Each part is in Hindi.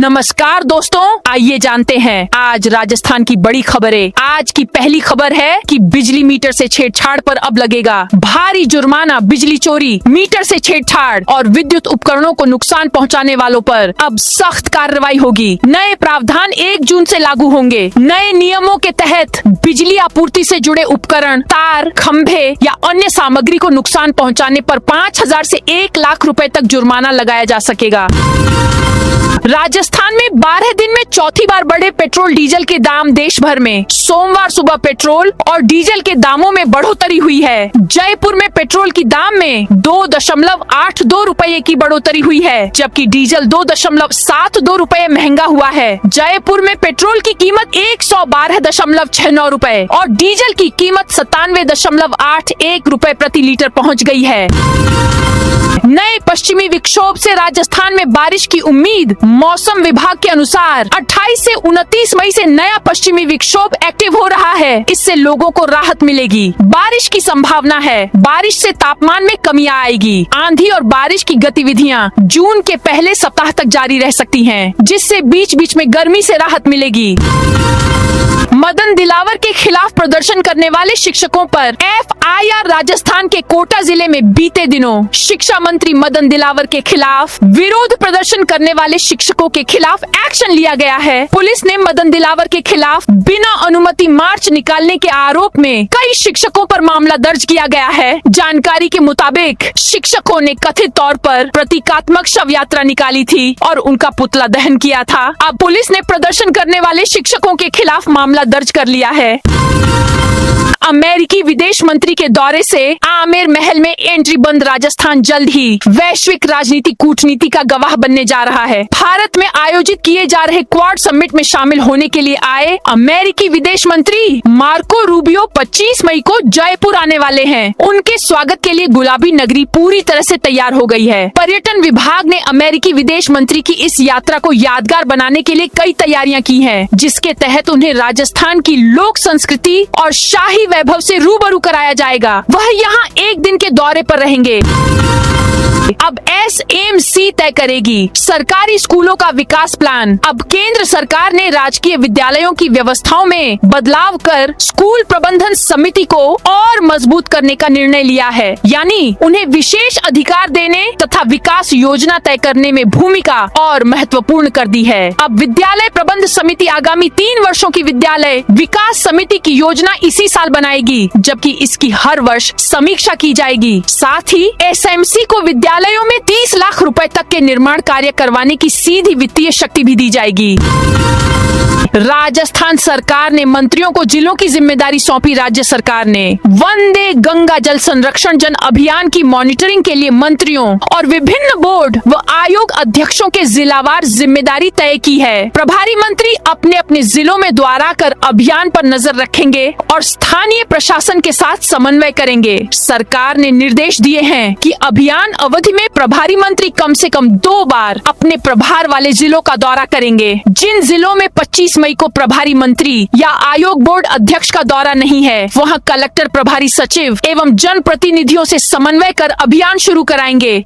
नमस्कार दोस्तों, आइए जानते हैं आज राजस्थान की बड़ी खबरें। आज की पहली खबर है कि बिजली मीटर से छेड़छाड़ पर अब लगेगा भारी जुर्माना। बिजली चोरी, मीटर से छेड़छाड़ और विद्युत उपकरणों को नुकसान पहुंचाने वालों पर अब सख्त कार्रवाई होगी। नए प्रावधान 1 जून से लागू होंगे। नए नियमों के तहत बिजली आपूर्ति से जुड़े उपकरण, तार, खंभे या अन्य सामग्री को नुकसान पहुंचाने पर 5,000 से 1 लाख रुपए तक जुर्माना लगाया जा सकेगा। राजस्थान में 12 दिन में चौथी बार बढ़े पेट्रोल डीजल के दाम। देश भर में सोमवार सुबह पेट्रोल और डीजल के दामों में बढ़ोतरी हुई है। जयपुर में पेट्रोल की दाम में 2.82 रुपए की बढ़ोतरी हुई है, जबकि डीजल 2.72 रुपए महंगा हुआ है। जयपुर में पेट्रोल की कीमत 112.69 रुपए और डीजल की कीमत 97.81 रुपए प्रति लीटर पहुँच गई है। नए पश्चिमी विक्षोभ से राजस्थान में बारिश की उम्मीद। मौसम विभाग के अनुसार 28 से 29 मई से नया पश्चिमी विक्षोभ एक्टिव हो रहा है। इससे लोगों को राहत मिलेगी। बारिश की संभावना है। बारिश से तापमान में कमी आएगी। आंधी और बारिश की गतिविधियां जून के पहले सप्ताह तक जारी रह सकती हैं, जिससे बीच बीच में गर्मी से राहत मिलेगी। मदन दिलावर के खिलाफ प्रदर्शन करने वाले शिक्षकों पर FIR। राजस्थान के कोटा जिले में बीते दिनों शिक्षा मंत्री मदन दिलावर के खिलाफ विरोध प्रदर्शन करने वाले शिक्षकों के खिलाफ एक्शन लिया गया है। पुलिस ने मदन दिलावर के खिलाफ बिना अनुमति मार्च निकालने के आरोप में कई शिक्षकों पर मामला दर्ज किया गया है। जानकारी के मुताबिक शिक्षकों ने कथित तौर पर प्रतीकात्मक शव यात्रा निकाली थी और उनका पुतला दहन किया था। अब पुलिस ने प्रदर्शन करने वाले शिक्षकों के खिलाफ मामला दर्ज कर लिया है। अमेरिकी विदेश मंत्री के दौरे से आमेर महल में एंट्री बंद। राजस्थान जल्द ही वैश्विक राजनीतिक कूटनीति का गवाह बनने जा रहा है। भारत में आयोजित किए जा रहे क्वाड समिट में शामिल होने के लिए आए अमेरिकी विदेश मंत्री मार्को रूबियो 25 मई को जयपुर आने वाले हैं। उनके स्वागत के लिए गुलाबी नगरी पूरी तरह से तैयार हो गई है। पर्यटन विभाग ने अमेरिकी विदेश मंत्री की इस यात्रा को यादगार बनाने के लिए कई तैयारियां की हैं, जिसके तहत उन्हें राजस्थान की लोक संस्कृति और शाही वैभव से रूबरू कराया जाएगा। वह यहाँ 1 दिन के दौरे पर रहेंगे। अब SMC तय करेगी सरकारी स्कूलों का विकास प्लान। अब केंद्र सरकार ने राजकीय विद्यालयों की व्यवस्थाओं में बदलाव कर स्कूल प्रबंधन समिति को और मजबूत करने का निर्णय लिया है, यानी उन्हें विशेष अधिकार देने तथा विकास योजना तय करने में भूमिका और महत्वपूर्ण कर दी है। अब विद्यालय प्रबंध समिति आगामी 3 वर्षों की विद्यालय विकास समिति की योजना इसी साल बनाएगी, जबकि इसकी हर वर्ष समीक्षा की जाएगी। साथ ही SMC को विद्यालयों में 30 लाख रुपए तक के निर्माण कार्य करवाने की सीधी वित्तीय शक्ति भी दी जाएगी। राजस्थान सरकार ने मंत्रियों को जिलों की जिम्मेदारी सौंपी। राज्य सरकार ने वंदे गंगा जल संरक्षण जन अभियान की मॉनिटरिंग के लिए मंत्रियों और विभिन्न बोर्ड व आयोग अध्यक्षों के जिलावार जिम्मेदारी तय की है। प्रभारी मंत्री अपने अपने जिलों में द्वारा कर अभियान पर नजर रखेंगे और स्थानीय प्रशासन के साथ समन्वय करेंगे। सरकार ने निर्देश दिए हैं कि अभियान अवधि में प्रभारी मंत्री कम से कम 2 बार अपने प्रभार वाले जिलों का दौरा करेंगे। जिन जिलों में 25 मई को प्रभारी मंत्री या आयोग बोर्ड अध्यक्ष का दौरा नहीं है, वहां कलेक्टर, प्रभारी सचिव एवं जन प्रतिनिधियों से समन्वय कर अभियान शुरू कराएंगे।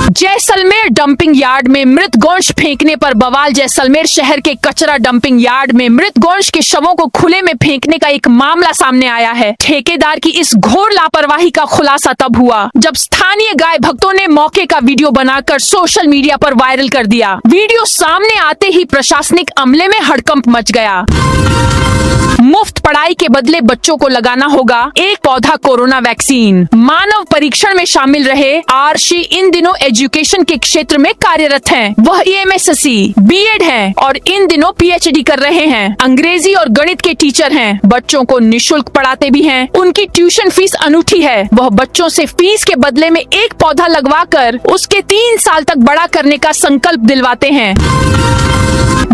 जैसलमेर डंपिंग यार्ड में मृत गोंश फेंकने पर बवाल। जैसलमेर शहर के कचरा डंपिंग यार्ड में मृत गोंश के शवों को खुले में फेंकने का एक मामला सामने आया है। ठेकेदार की इस घोर लापरवाही का खुलासा तब हुआ जब स्थानीय गाय भक्तों ने मौके का वीडियो बनाकर सोशल मीडिया पर वायरल कर दिया। वीडियो सामने आते ही प्रशासनिक अमले में हड़कंप मच गया। मुफ्त पढ़ाई के बदले बच्चों को लगाना होगा 1 पौधा कोरोना वैक्सीन। मानव परीक्षण में शामिल रहे आरशी इन दिनों एजुकेशन के क्षेत्र में कार्यरत हैं। वह MSc, B.Ed हैं और इन दिनों PhD कर रहे हैं। अंग्रेजी और गणित के टीचर हैं। बच्चों को निःशुल्क पढ़ाते भी हैं। उनकी ट्यूशन फीस अनूठी है। वह बच्चों से फीस के बदले में 1 पौधा लगवाकर उसके 3 साल तक बड़ा करने का संकल्प दिलवाते हैं।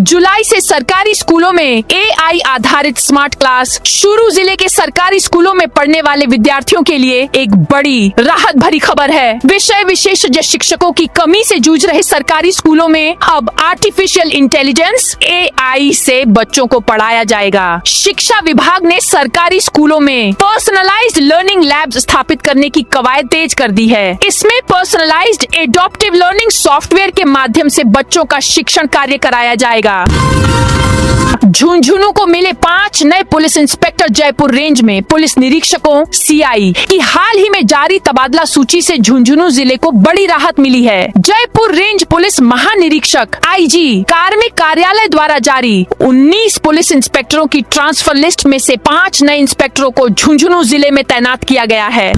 जुलाई से सरकारी स्कूलों में AI आधारित स्मार्ट क्लास शुरू। जिले के सरकारी स्कूलों में पढ़ने वाले विद्यार्थियों के लिए एक बड़ी राहत भरी खबर है। विषय विशेषज्ञ शिक्षकों की कमी से जूझ रहे सरकारी स्कूलों में अब आर्टिफिशियल इंटेलिजेंस AI से बच्चों को पढ़ाया जाएगा। शिक्षा विभाग ने सरकारी स्कूलों में पर्सनलाइज्ड लर्निंग लैब्स स्थापित करने की कवायद तेज कर दी है। इसमें पर्सनलाइज्ड एडॉप्टिव लर्निंग सॉफ्टवेयर के माध्यम से बच्चों का शिक्षण कार्य कराया जाएगा। झुंझुनू को मिले 5 नए पुलिस इंस्पेक्टर। जयपुर रेंज में पुलिस निरीक्षकों CI की हाल ही में जारी तबादला सूची से झुंझुनू जिले को बड़ी राहत मिली है। जयपुर रेंज पुलिस महानिरीक्षक IG कार्मिक कार्यालय द्वारा जारी 19 पुलिस इंस्पेक्टरों की ट्रांसफर लिस्ट में से 5 नए इंस्पेक्टरों को झुंझुनू जिले में तैनात किया गया है।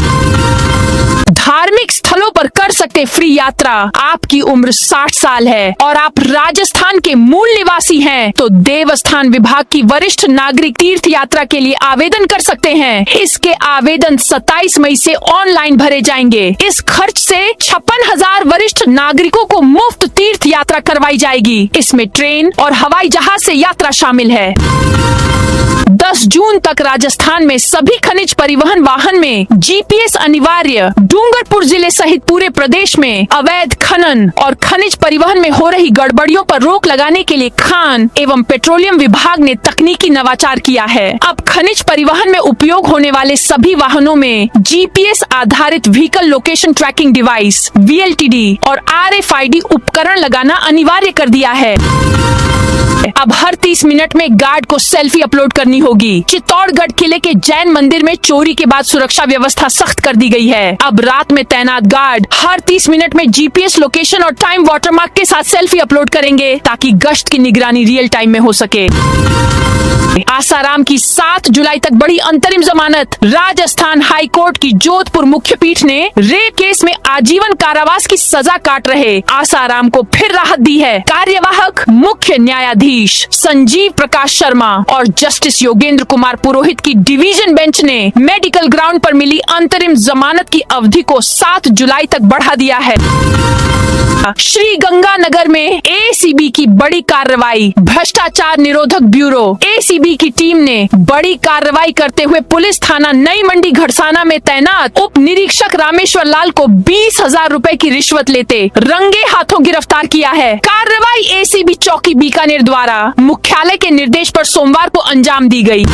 धार्मिक स्थलों पर कर सकते फ्री यात्रा। आपकी उम्र 60 साल है और आप राजस्थान के मूल निवासी हैं तो देवस्थान विभाग की वरिष्ठ नागरिक तीर्थ यात्रा के लिए आवेदन कर सकते हैं। इसके आवेदन 27 मई से ऑनलाइन भरे जाएंगे। इस खर्च से 56,000 वरिष्ठ नागरिकों को मुफ्त तीर्थ यात्रा करवाई जाएगी। इसमें ट्रेन और हवाई जहाज से यात्रा शामिल है। 10 जून तक राजस्थान में सभी खनिज परिवहन वाहन में GPS अनिवार्य। डूंगरपुर जिले सहित पूरे प्रदेश में अवैध खनन और खनिज परिवहन में हो रही गड़बड़ियों पर रोक लगाने के लिए खान एवं पेट्रोलियम विभाग ने तकनीकी नवाचार किया है। अब खनिज परिवहन में उपयोग होने वाले सभी वाहनों में GPS आधारित vehicle location tracking device VLTD और RFID उपकरण लगाना अनिवार्य कर दिया है। अब हर 30 मिनट में गार्ड को सेल्फी अपलोड करनी होगी। चित्तौड़गढ़ किले के जैन मंदिर में चोरी के बाद सुरक्षा व्यवस्था सख्त कर दी गई है। अब रात में तैनात गार्ड हर 30 मिनट में GPS लोकेशन और टाइम वाटरमार्क के साथ सेल्फी अपलोड करेंगे ताकि गश्त की निगरानी रियल टाइम में हो सके। आसाराम की 7 जुलाई तक बढ़ी अंतरिम जमानत। राजस्थान हाई कोर्ट की जोधपुर मुख्य पीठ ने रेप केस में आजीवन कारावास की सजा काट रहे आसाराम को फिर राहत दी है। कार्यवाहक मुख्य न्यायाधीश संजीव प्रकाश शर्मा और जस्टिस योगेंद्र कुमार पुरोहित की डिवीजन बेंच ने मेडिकल ग्राउंड पर मिली अंतरिम जमानत की अवधि को 7 जुलाई तक बढ़ा दिया है। श्री गंगानगर में ACB की बड़ी कार्रवाई। भ्रष्टाचार निरोधक ब्यूरो ACB की टीम ने बड़ी कार्रवाई करते हुए पुलिस थाना नई मंडी घड़साना में तैनात उप निरीक्षक रामेश्वर लाल को 20,000 रुपए की रिश्वत लेते रंगे हाथों गिरफ्तार किया है। कार्रवाई ACB चौकी बीकानेर द्वारा मुख्यालय के निर्देश पर सोमवार को अंजाम दी गई।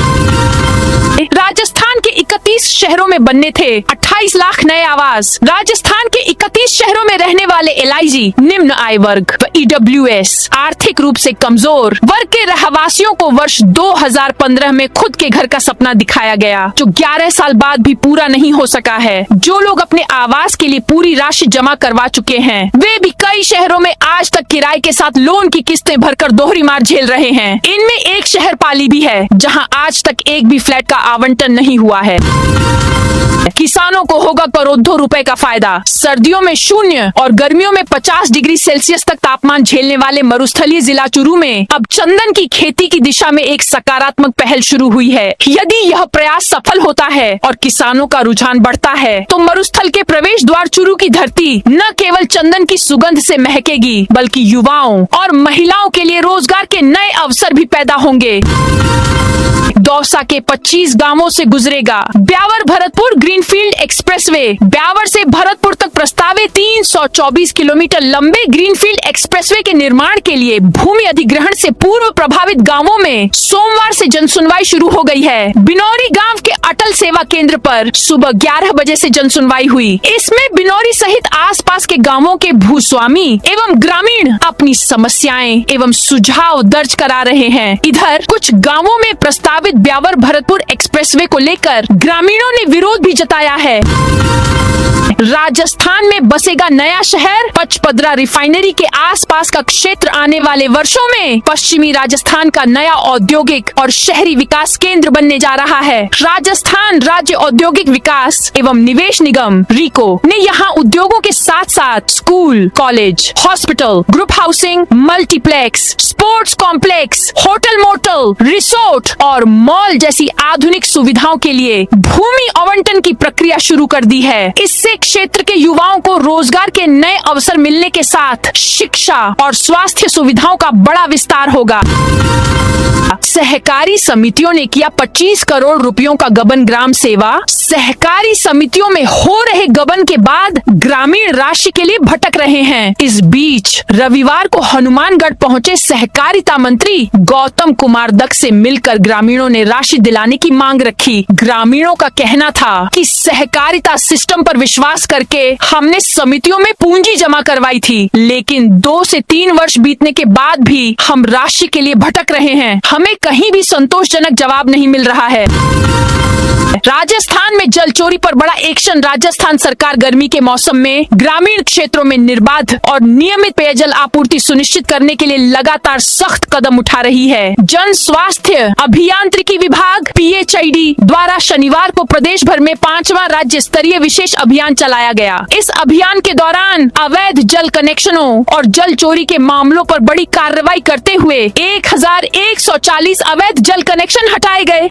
राजस्थान के 31 शहरों में बनने थे 28 लाख नए आवास। राजस्थान के 31 शहरों में रहने वाले LIG निम्न आय वर्ग व EWS आर्थिक रूप से कमजोर वर्ग के रहवासियों को वर्ष 2015 में खुद के घर का सपना दिखाया गया, जो 11 साल बाद भी पूरा नहीं हो सका है। जो लोग अपने आवास के लिए पूरी राशि जमा करवा चुके हैं, वे भी कई शहरों में आज तक किराए के साथ लोन की किस्तें भरकर दोहरी मार झेल रहे हैं। इनमें एक शहर पाली भी है, जहां आज तक एक भी फ्लैट का आवंटन नहीं हुआ है। किसानों को होगा करोड़ों रुपए का फायदा। सर्दियों में 0 और गर्मियों में 50 डिग्री सेल्सियस तक तापमान झेलने वाले मरुस्थलीय जिला चूरू में अब चंदन की खेती की दिशा में एक सकारात्मक पहल शुरू हुई है। यदि यह प्रयास सफल होता है और किसानों का रुझान बढ़ता है तो मरुस्थल के प्रवेश द्वार चूरू की धरती न केवल चंदन की सुगंध से महकेगी, बल्कि युवाओं और महिलाओं के लिए रोजगार के नए अवसर भी पैदा होंगे। दौसा के 25 गांवों से गुजरेगा ब्यावर भरतपुर ग्रीनफील्ड एक्सप्रेसवे। ब्यावर से भरतपुर तक प्रस्तावित 324 किलोमीटर लंबे ग्रीनफील्ड एक्सप्रेसवे के निर्माण के लिए भूमि अधिग्रहण से पूर्व प्रभावित गांवों में सोमवार से जनसुनवाई शुरू हो गई है। बिनौरी गांव के अटल सेवा केंद्र पर सुबह 11 बजे से जनसुनवाई हुई। इसमें बिनौरी सहित आसपास के गांवों के भूस्वामी एवं ग्रामीण अपनी समस्याएं एवं सुझाव दर्ज करा रहे हैं। इधर कुछ गांवों में प्रस्तावित ब्यावर भरतपुर एक्सप्रेसवे को लेकर ग्रामीणों ने विरोध भी जताया है। राजस्थान में बसेगा नया शहर। पचपदरा रिफाइनरी के आसपास का क्षेत्र आने वाले वर्षों में पश्चिमी राजस्थान का नया औद्योगिक और शहरी विकास केंद्र बनने जा रहा है। राजस्थान राज्य औद्योगिक विकास एवं निवेश निगम RICO ने यहाँ उद्योगों के साथ साथ school, college, hospital, group housing, multiplex, sports complex, hotel motel, resort और मॉल जैसी आधुनिक सुविधाओं के लिए भूमि आवंटन की प्रक्रिया शुरू कर दी है। इससे क्षेत्र के युवाओं को रोजगार के नए अवसर मिलने के साथ शिक्षा और स्वास्थ्य सुविधाओं का बड़ा विस्तार होगा। सहकारी समितियों ने किया 25 करोड़ रुपयों का गबन ग्राम सेवा। सहकारी समितियों में हो रहे गबन के बाद ग्रामीण राशि के लिए भटक रहे हैं। इस बीच रविवार को हनुमानगढ़ पहुंचे सहकारिता मंत्री गौतम कुमार दत्त से मिलकर ग्रामीणों ने राशि दिलाने की मांग रखी। ग्रामीणों का कहना था कि सहकारिता सिस्टम पर विश्वास करके हमने समितियों में पूंजी जमा करवाई थी, लेकिन 2 से 3 वर्ष बीतने के बाद भी हम राशि के लिए भटक रहे हैं। हमें कहीं भी संतोषजनक जवाब नहीं मिल रहा है। राजस्थान में जल चोरी पर बड़ा एक्शन। राजस्थान सरकार गर्मी के मौसम में ग्रामीण क्षेत्रों में निर्बाध और नियमित पेयजल आपूर्ति सुनिश्चित करने के लिए लगातार सख्त कदम उठा रही है। जन स्वास्थ्य अभियांत्रिकी विभाग PHID द्वारा शनिवार को प्रदेश भर में 5वां राज्य स्तरीय विशेष अभियान चलाया गया। इस अभियान के दौरान अवैध जल कनेक्शनों और जल चोरी के मामलों पर बड़ी कार्रवाई करते हुए 1140 अवैध जल कनेक्शन हटाए गए।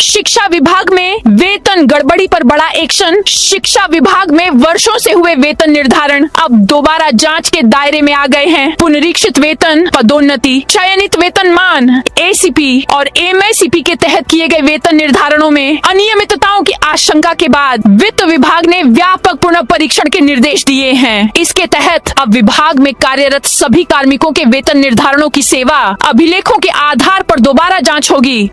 शिक्षा विभाग में वेतन गड़बड़ी पर बड़ा एक्शन। शिक्षा विभाग में वर्षों से हुए वेतन निर्धारण अब दोबारा जांच के दायरे में आ गए हैं। पुनरीक्षित वेतन, पदोन्नति, चयनित वेतनमान, ACP और MICP के तहत किए गए वेतन निर्धारणों में अनियमितताओं की आशंका के बाद वित्त विभाग ने व्यापक पुनः परीक्षण के निर्देश दिए हैं। इसके तहत अब विभाग में कार्यरत सभी कार्मिकों के वेतन निर्धारणों की सेवा अभिलेखों के आधार पर दोबारा जांच होगी।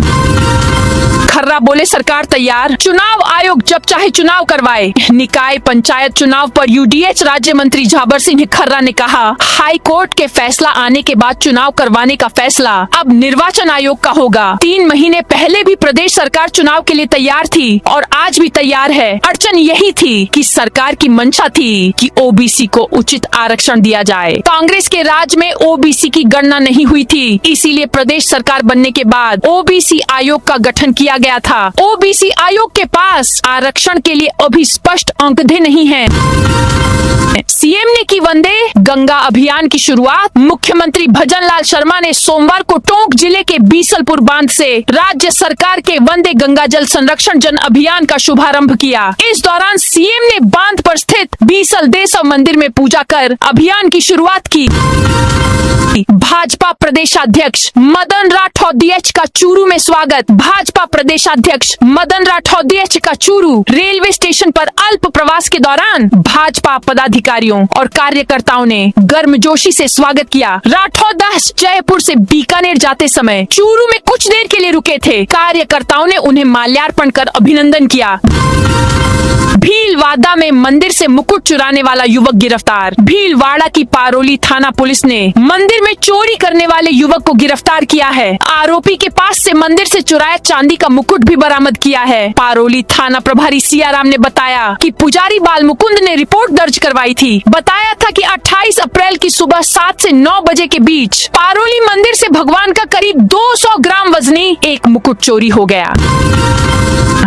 खर्रा बोले सरकार तैयार, चुनाव आयोग जब चाहे चुनाव करवाए। निकाय पंचायत चुनाव पर UDH राज्य मंत्री झाबर सिंह खर्रा ने कहा, हाई कोर्ट के फैसला आने के बाद चुनाव करवाने का फैसला अब निर्वाचन आयोग का होगा। 3 महीने पहले भी प्रदेश सरकार चुनाव के लिए तैयार थी और आज भी तैयार है। अड़चन यही थी कि सरकार की मंशा थी कि OBC को उचित आरक्षण दिया जाए। कांग्रेस के राज में OBC की गणना नहीं हुई थी, इसीलिए प्रदेश सरकार बनने के बाद OBC आयोग का गठन किया गया था। OBC आयोग के पास आरक्षण के लिए अभी स्पष्ट अंकदेय नहीं है। सीएम ने की वंदे गंगा अभियान की शुरुआत। मुख्यमंत्री भजनलाल शर्मा ने सोमवार को टोंक जिले के बीसलपुर बांध से राज्य सरकार के वंदे गंगा जल संरक्षण जन अभियान का शुभारंभ किया। इस दौरान सीएम ने बांध पर स्थित बीसल देसव मंदिर में पूजा कर अभियान की शुरुआत की। भाजपा प्रदेशाध्यक्ष मदन राठौर का चूरू में स्वागत। भाजपा प्रदेशाध्यक्ष मदन राठौर का चूरू रेलवे स्टेशन पर अल्प प्रवास के दौरान भाजपा पदाधिकारियों और कार्यकर्ताओं ने गर्मजोशी से स्वागत किया। राठौर दास जयपुर से बीकानेर जाते समय चूरू में कुछ देर के लिए रुके थे। कार्यकर्ताओं ने उन्हें माल्यार्पण कर अभिनंदन किया। भीलवाड़ा में मंदिर से मुकुट चुराने वाला युवक गिरफ्तार। भीलवाड़ा की पारोली थाना पुलिस ने मंदिर में चोरी करने वाले युवक को गिरफ्तार किया है। आरोपी के पास से मंदिर से चुराया चांदी का मुकुट भी बरामद किया है। पारोली थाना प्रभारी सियाराम ने बताया कि पुजारी बाल मुकुंद ने रिपोर्ट दर्ज करवाई थी। बताया था कि 28 अप्रैल की सुबह 7 से 9 बजे के बीच पारोली मंदिर से भगवान का करीब 200 ग्राम वजनी एक मुकुट चोरी हो गया।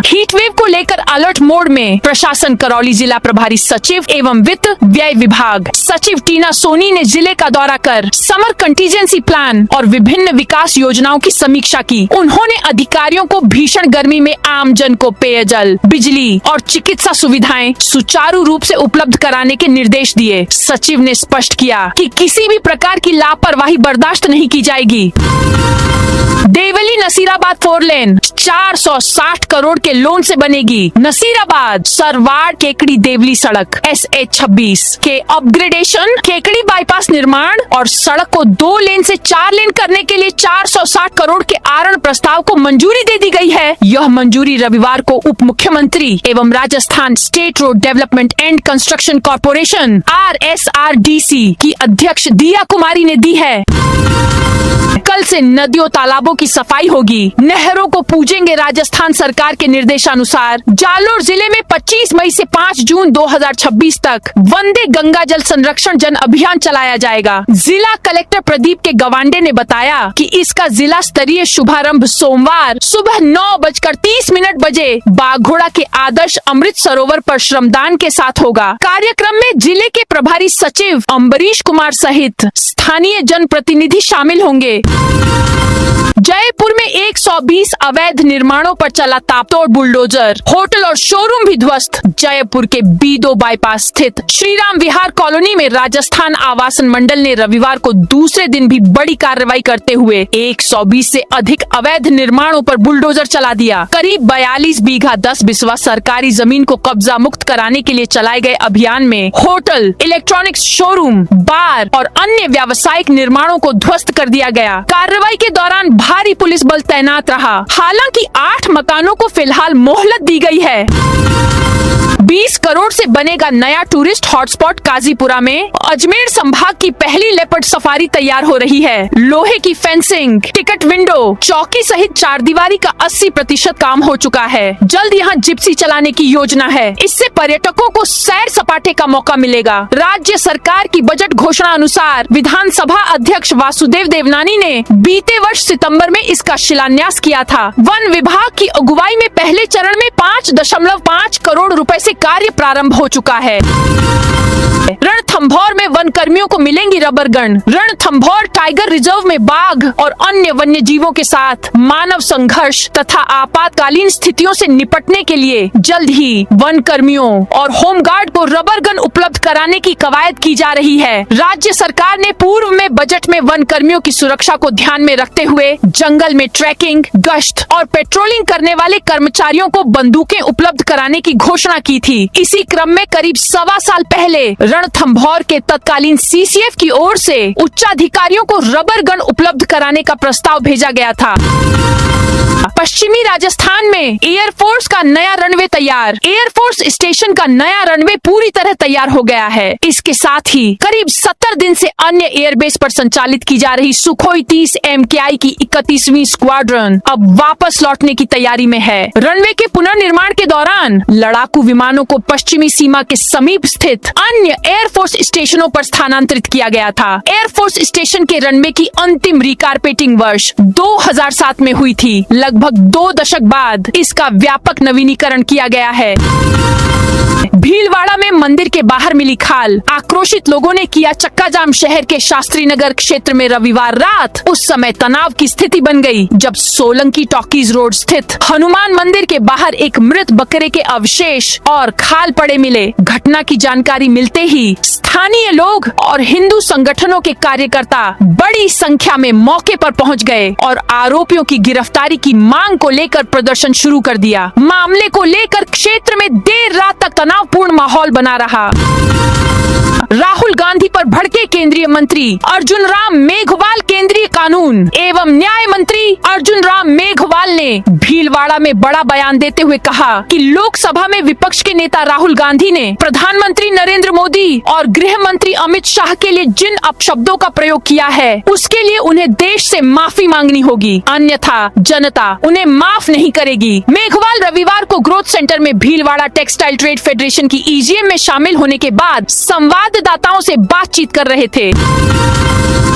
हीटवेव को लेकर अलर्ट मोड में प्रशासन। करौली जिला प्रभारी सचिव एवं वित्त व्यय विभाग सचिव टीना सोनी ने जिले का दौरा कर समर कंटीजेंसी प्लान और विभिन्न विकास योजनाओं की समीक्षा की। उन्होंने अधिकारियों को भीषण गर्मी में आम जन को पेयजल, बिजली और चिकित्सा सुविधाएं सुचारू रूप से उपलब्ध कराने के निर्देश दिए। सचिव ने स्पष्ट किया कि किसी भी प्रकार की लापरवाही बर्दाश्त नहीं की जाएगी। देवली नसीराबाद 4 लेन 460 करोड़ के लोन से बनेगी। नसीराबाद सरवाड़ केकड़ी देवली सड़क SH26 के अपग्रेडेशन, केकड़ी बाईपास निर्माण और सड़क को 2 लेन से 4 लेन करने के लिए 460 करोड़ के आरण प्रस्ताव को मंजूरी दे दी गई है। यह मंजूरी रविवार को उप मुख्यमंत्री एवं Rajasthan state road development and construction corporation RSRDC की अध्यक्ष दिया कुमारी ने दी है। कल से नदियों तालाबों की सफाई होगी। नहरों को पूजेंगे राजस्थान सरकार के निर्देशानुसार। जालोर जिले में 25 मई से 5 जून 2026 तक वंदे गंगा जल संरक्षण जन अभियान चलाया जाएगा। जिला कलेक्टर प्रदीप के गवांडे ने बताया कि इसका जिला स्तरीय शुभारंभ सोमवार सुबह 9:30 बजे बाघोड़ा के आदर्श अमृत सरोवर पर श्रमदान के साथ होगा। कार्यक्रम में जिले के प्रभारी सचिव अम्बरीश कुमार सहित स्थानीय जनप्रतिनिधि शामिल होंगे। जयपुर में 120 अवैध निर्माणों पर चला ताबड़तोड़ बुलडोजर, होटल और शोरूम भी ध्वस्त। जयपुर के B2 बाईपास स्थित श्रीराम विहार कॉलोनी में राजस्थान आवासन मंडल ने रविवार को दूसरे दिन भी बड़ी कार्रवाई करते हुए 120 से अधिक अवैध निर्माणों पर बुलडोजर चला दिया। करीब 42 बीघा 10 बिस्वा सरकारी जमीन को कब्जा मुक्त कराने के लिए चलाए गए अभियान में होटल, इलेक्ट्रॉनिक्स शोरूम, बार और अन्य व्यावसायिक निर्माणों को ध्वस्त कर दिया गया। कार्रवाई के दौरान भारी पुलिस बल तैनात रहा। हालांकि 8 मकानों को फिलहाल मोहलत दी गई है। 20 करोड़ से बनेगा नया टूरिस्ट हॉटस्पॉट काजीपुरा में। अजमेर संभाग की पहली लेपर्ड सफारी तैयार हो रही है। लोहे की फेंसिंग, टिकट विंडो, चौकी सहित 4 दीवारी का 80% काम हो चुका है। जल्द यहाँ जिप्सी चलाने की योजना है। इससे पर्यटकों को सैर सपाटे का मौका मिलेगा। राज्य सरकार की बजट घोषणा अनुसार विधानसभा अध्यक्ष वासुदेव देवनानी ने बीते वर्ष सितंबर में इसका शिलान्यास किया था। वन विभाग की अगुवाई में पहले चरण में 5.5 करोड़ रुपए से कार्य प्रारंभ हो चुका है। रणथंभौर में वन कर्मियों को मिलेंगी rubber gun. Ranthambore tiger reserve में बाघ और अन्य वन्य जीवों के साथ मानव संघर्ष तथा आपातकालीन स्थितियों से निपटने के लिए जल्द ही वन कर्मियों और होमगार्ड को रबर गन उपलब्ध कराने की कवायद की जा रही है। राज्य सरकार ने पूर्व में बजट में वन कर्मियों की सुरक्षा को ध्यान में रखते हुए जंगल में ट्रैकिंग, गश्त और पेट्रोलिंग करने वाले कर्मचारियों को बंदूकें उपलब्ध कराने की घोषणा की थी। इसी क्रम में करीब 1.25 साल पहले रणथंभौर के तत्कालीन CCF की ओर से उच्चाधिकारियों को रबर गन उपलब्ध कराने का प्रस्ताव भेजा गया था। पश्चिमी राजस्थान में एयरफोर्स का नया रनवे तैयार। एयरफोर्स स्टेशन का नया रनवे पूरी तरह तैयार हो गया है। इसके साथ ही करीब 70 दिन से अन्य एयरबेस पर संचालित की जा रही सुखोई 30 MKI की 31वीं स्क्वाड्रन अब वापस लौटने की तैयारी में है। रनवे के पुनर्निर्माण के दौरान लड़ाकू विमानों को पश्चिमी सीमा के समीप स्थित अन्य एयरफोर्स स्टेशनों पर स्थानांतरित किया गया था। एयरफोर्स स्टेशन के रनवे की अंतिम रिकारपेटिंग वर्ष 2007 में हुई थी। लगभग 2 दशक बाद इसका व्यापक नवीनीकरण किया गया है। भीलवाड़ा में मंदिर के बाहर मिली खाल। आक्रोशित लोगों ने किया चक्का जाम। शहर के शास्त्री नगर क्षेत्र में रविवार रात उस समय तनाव की स्थिति बन गई जब सोलंकी टॉकीज रोड स्थित हनुमान मंदिर के बाहर एक मृत बकरे के अवशेष और खाल पड़े मिले। घटना की जानकारी मिलते ही स्थानीय लोग और हिंदू संगठनों के कार्यकर्ता बड़ी संख्या में मौके पर पहुंच गए और आरोपियों की गिरफ्तारी की मांग को लेकर प्रदर्शन शुरू कर दिया। मामले को लेकर क्षेत्र में देर रात तक तनावपूर्ण माहौल बना रहा। राहुल गांधी पर भड़के केंद्रीय मंत्री अर्जुन राम मेघवाल। केंद्रीय कानून एवं न्याय मंत्री अर्जुन राम मेघवाल ने भीलवाड़ा में बड़ा बयान देते हुए कहा कि लोकसभा में विपक्ष के नेता राहुल गांधी ने प्रधानमंत्री नरेंद्र मोदी और गृह मंत्री अमित शाह के लिए जिन अपशब्दों का प्रयोग किया है उसके लिए उन्हें देश से माफी मांगनी होगी, अन्यथा जनता उन्हें माफ नहीं करेगी। मेघवाल रविवार को ग्रोथ सेंटर में भीलवाड़ा टेक्सटाइल ट्रेड फेडरेशन की EGM में शामिल होने के बाद संवाददाताओं से बातचीत कर रहे थे।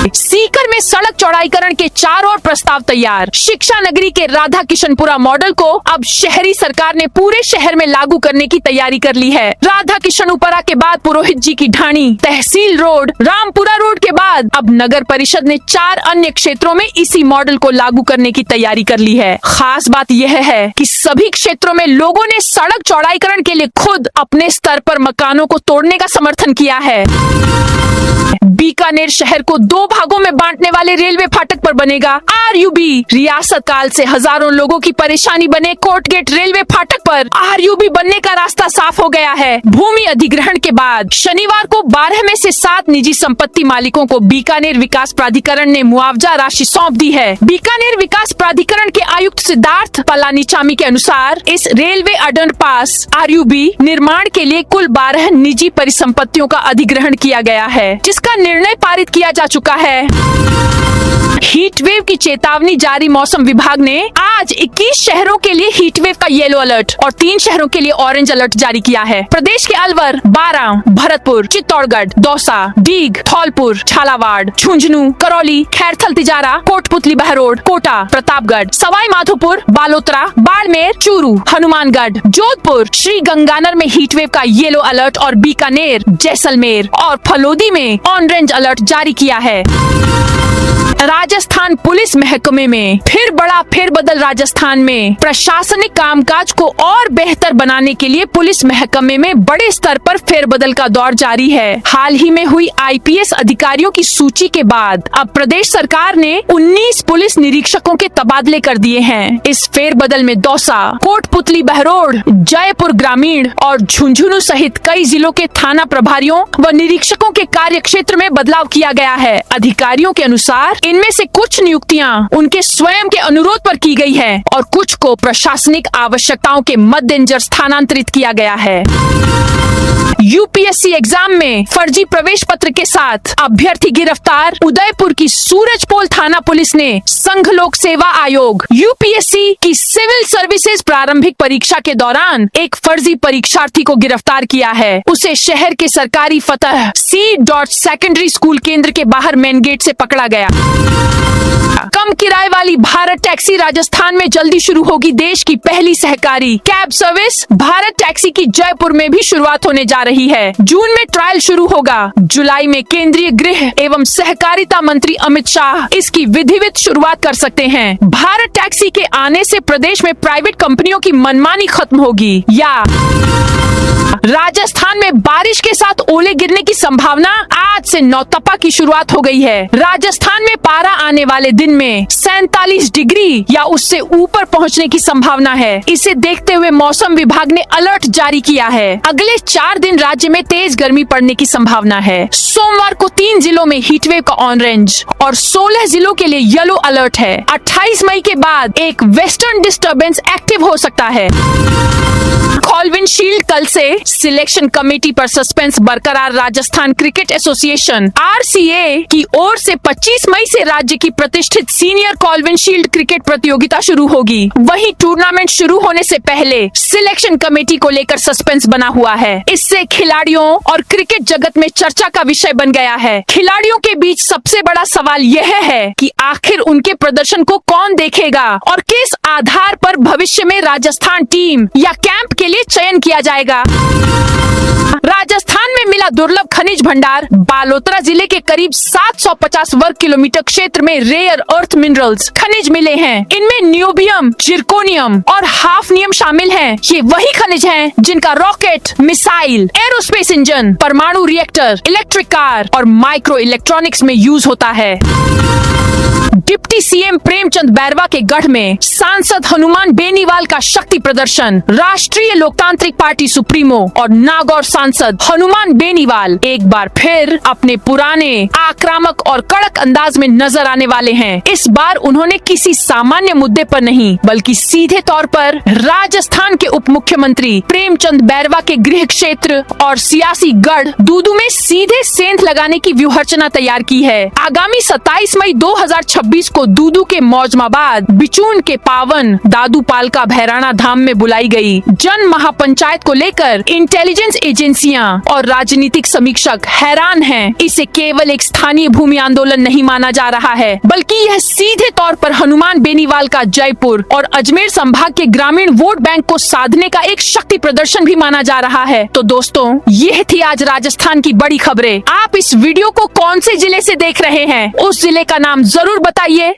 सीकर में सड़क चौड़ाईकरण के 4 और प्रस्ताव तैयार। शिक्षा नगरी के राधा किशनपुरा मॉडल को अब शहरी सरकार ने पूरे शहर में लागू करने की तैयारी कर ली है। राधा किशनपुरा के बाद पुरोहित जी की ढाणी, तहसील रोड, रामपुरा रोड के बाद अब नगर परिषद ने 4 अन्य क्षेत्रों में इसी मॉडल को लागू करने की तैयारी कर ली है। खास बात यह है कि सभी क्षेत्रों में लोगों ने सड़क चौड़ाईकरण के लिए खुद अपने स्तर पर मकानों को तोड़ने का समर्थन किया है। बीकानेर शहर को 2 भागों में बांटने वाले रेलवे फाटक पर बनेगा RUB। रियासत काल से हजारों लोगों की परेशानी बने कोर्ट गेट रेलवे फाटक पर RUB बनने का रास्ता साफ हो गया है। भूमि अधिग्रहण के बाद शनिवार को 12 में से 7 निजी संपत्ति मालिकों को बीकानेर विकास प्राधिकरण ने मुआवजा राशि सौंप दी है। बीकानेर विकास प्राधिकरण के आयुक्त सिद्धार्थ पलानीचामी के अनुसार इस रेलवे अंडरपास RUB निर्माण के लिए कुल 12 निजी परिसंपत्तियों का अधिग्रहण किया गया है, जिसका निर्णय पारित किया जा चुका है। हीट वेव की चेतावनी जारी। मौसम विभाग ने आज 21 शहरों के लिए हीट वेव का येलो अलर्ट और 3 शहरों के लिए ऑरेंज अलर्ट जारी किया है। प्रदेश के अलवर, बारां, भरतपुर, चित्तौड़गढ़, दौसा, डीग, धौलपुर, झालावाड़, झुंझुनू, करौली, खैरथल तिजारा, कोटपुतली बहरोड, कोटा, प्रतापगढ़, सवाई माधोपुर, बालोतरा, बाड़मेर, चूरू, हनुमानगढ़, जोधपुर, श्री गंगानगर में हीट वेव का येलो अलर्ट और बीकानेर, जैसलमेर और फलोदी में ऑरेंज अलर्ट जारी किया है। राजस्थान पुलिस महकमे में फिर बड़ा फेरबदल। राजस्थान में प्रशासनिक कामकाज को और बेहतर बनाने के लिए पुलिस महकमे में बड़े स्तर पर फेरबदल का दौर जारी है। हाल ही में हुई आईपीएस अधिकारियों की सूची के बाद अब प्रदेश सरकार ने 19 पुलिस निरीक्षकों के तबादले कर दिए हैं। इस फेरबदल में दौसा, कोटपुतली, बहरोड, जयपुर ग्रामीण और झुंझुनू सहित कई जिलों के थाना प्रभारियों व निरीक्षकों के कार्य क्षेत्र में बदलाव किया गया है। अधिकारियों के अनुसार इनमें से कुछ नियुक्तियां उनके स्वयं के अनुरोध पर की गई है और कुछ को प्रशासनिक आवश्यकताओं के मद्देनजर स्थानांतरित किया गया है। यूपीएससी एग्जाम में फर्जी प्रवेश पत्र के साथ अभ्यर्थी गिरफ्तार। उदयपुर की सूरजपोल थाना पुलिस ने संघ लोक सेवा आयोग यूपीएससी की सिविल सर्विसेज प्रारंभिक परीक्षा के दौरान एक फर्जी परीक्षार्थी को गिरफ्तार किया है। उसे शहर के सरकारी फतह सेकेंडरी स्कूल केंद्र के बाहर मेन गेट से पकड़ा गया। कम किराए वाली भारत टैक्सी राजस्थान में जल्दी शुरू होगी। देश की पहली सहकारी कैब सर्विस भारत टैक्सी की जयपुर में भी शुरुआत होने जा रही है। जून में ट्रायल शुरू होगा। जुलाई में केंद्रीय गृह एवं सहकारिता मंत्री अमित शाह इसकी विधिवत शुरुआत कर सकते हैं। भारत टैक्सी के आने से प्रदेश में प्राइवेट कंपनियों की मनमानी खत्म होगी। या राजस्थान में बारिश के साथ ओले गिरने की संभावना। आज से नौतपा की शुरुआत हो गई है। राजस्थान में पारा आने वाले दिन में 47 डिग्री या उससे ऊपर पहुंचने की संभावना है। इसे देखते हुए मौसम विभाग ने अलर्ट जारी किया है। अगले 4 दिन राज्य में तेज गर्मी पड़ने की संभावना है। सोमवार को 3 जिलों में हीटवेव का ऑरेंज और 16 जिलों के लिए येलो अलर्ट है। 28 मई के बाद एक वेस्टर्न डिस्टर्बेंस एक्टिव हो सकता है। कॉल्विन शील्ड कल से सिलेक्शन कमेटी पर सस्पेंस बरकरार। राजस्थान क्रिकेट एसोसिएशन आरसीए की ओर से 25 मई से राज्य की प्रतिष्ठित सीनियर कॉल्विन शील्ड क्रिकेट प्रतियोगिता शुरू होगी। वहीं टूर्नामेंट शुरू होने से पहले सिलेक्शन कमेटी को लेकर सस्पेंस बना हुआ है। इससे खिलाड़ियों और क्रिकेट जगत में चर्चा का विषय बन गया है। खिलाड़ियों के बीच सबसे बड़ा सवाल यह है कि आखिर उनके प्रदर्शन को कौन देखेगा और किस आधार पर भविष्य में राजस्थान टीम या कैंप के लिए चयन किया जाएगा। राजस्थान में मिला दुर्लभ खनिज भंडार। बालोतरा जिले के करीब 750 वर्ग किलोमीटर क्षेत्र में रेयर अर्थ मिनरल्स खनिज मिले हैं। इनमें न्यूबियम, जिरकोनियम और हाफनियम शामिल हैं। ये वही खनिज हैं जिनका रॉकेट, मिसाइल, एरोस्पेस इंजन, परमाणु रिएक्टर, इलेक्ट्रिक कार और माइक्रो इलेक्ट्रॉनिक्स में यूज होता है। डिप्टी सीएम प्रेमचंद बैरवा के गढ़ में सांसद हनुमान बेनीवाल का शक्ति प्रदर्शन। राष्ट्रीय लोकतांत्रिक पार्टी सुप्रीमो और नागौर सांसद हनुमान बेनीवाल एक बार फिर अपने पुराने आक्रामक और कड़क अंदाज में नजर आने वाले हैं। इस बार उन्होंने किसी सामान्य मुद्दे पर नहीं बल्कि सीधे तौर पर राजस्थान के उप मुख्यमंत्री प्रेमचंद बैरवा के गृह क्षेत्र और सियासी गढ़ दूदू में सीधे सेंध लगाने की व्यूहरचना तैयार की है। आगामी 27 मई 2026 को दूदू के मौजमाबाद बिचून के पावन दादूपाल का भैराणा धाम में बुलाई गई जन महापंचायत को लेकर इंटेलिजेंस एजेंसियां और राजनीतिक समीक्षक हैरान हैं। इसे केवल एक स्थानीय भूमि आंदोलन नहीं माना जा रहा है बल्कि यह सीधे तौर पर हनुमान बेनीवाल का जयपुर और अजमेर संभाग के ग्रामीण वोट बैंक को साधने का एक शक्ति प्रदर्शन भी माना जा रहा है। तो दोस्तों, यह थी आज राजस्थान की बड़ी खबरें। आप इस वीडियो को कौन से जिले से देख रहे हैं, उस जिले का नाम जरूर बताइए।